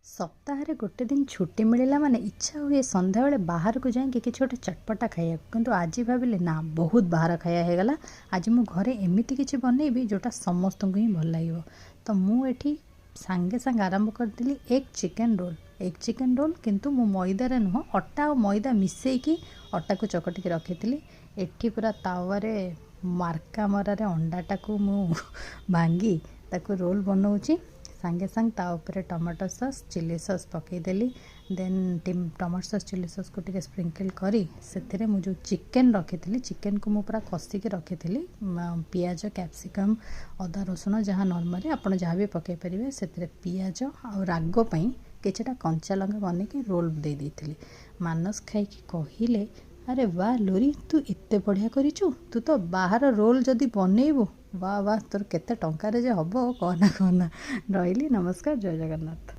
ସପ୍ତାହରେ ଗୋଟେ ଦିନ ଛୁଟି ମିଳିଲା ମାନେ ଇଚ୍ଛା ହୁଏ ସନ୍ଧ୍ୟାବେଳେ ବାହାରକୁ ଯାଇକି କିଛି ଗୋଟେ ଚଟପଟା ଖାଇବାକୁ। କିନ୍ତୁ ଆଜି ଭାବିଲି ନା, ବହୁତ ବାହାର ଖାଇବା ହେଇଗଲା। ଆଜି ମୁଁ ଘରେ ଏମିତି କିଛି ବନେଇବି ଯେଉଁଟା ସମସ୍ତଙ୍କୁ ହିଁ ଭଲ ଲାଗିବ। ତ ମୁଁ ଏଠି ସାଙ୍ଗେ ସାଙ୍ଗେ ଆରମ୍ଭ କରିଦେଲି egg chicken roll. Egg chicken roll କିନ୍ତୁ ମୁଁ ମଇଦାରେ ନୁହଁ, ଅଟା ଆଉ ମଇଦା ମିଶାଇକି ଅଟାକୁ ଚକଟିକି ରଖିଥିଲି। ଏଠି ପୁରା ତାୱାରେ ମାର୍କା ମରାରେ ଅଣ୍ଡାଟାକୁ ମୁଁ ଭାଙ୍ଗି ତାକୁ ରୋଲ୍ ବନାଉଛି। ସାଙ୍ଗେ ସାଙ୍ଗେ ତା ଉପରେ ଟମାଟୋ ସସ୍, ଚିଲି ସସ୍ ପକାଇଦେଲି। ଦେନ୍ ଟମାଟୋ ସସ୍, ଚିଲି ସସ୍କୁ ଟିକେ ସ୍ପ୍ରିଙ୍କଲ୍ କରି ସେଥିରେ ମୁଁ ଯେଉଁ ଚିକେନ୍ ରଖିଥିଲି, ଚିକେନ୍କୁ ମୁଁ ପୁରା କଷିକି ରଖିଥିଲି। ପିଆଜ, କ୍ୟାପ୍ସିକମ୍, ଅଦା ରସୁଣ ଯାହା ନର୍ମାଲି ଆପଣ ଯାହା ବି ପକାଇ ପାରିବେ, ସେଥିରେ ପିଆଜ ଆଉ ରାଗ ପାଇଁ କିଛିଟା କଞ୍ଚା ଲଙ୍କା ବନେଇକି ରୋଲ୍ ଦେଇ ଦେଇଥିଲି। ମାନସ ଖାଇକି କହିଲେ, ଆରେ ବା ଲୋରି, ତୁ ଏତେ ବଢ଼ିଆ କରିଛୁ। ତୁ ତ ବାହାର ରୋଲ୍ ଯଦି ବନେଇବୁ, ବା ବା, ତୋର କେତେ ଟଙ୍କାରେ ଯେ ହେବ, କହନା କହନା। ରହିଲି, ନମସ୍କାର, ଜୟ ଜଗନ୍ନାଥ।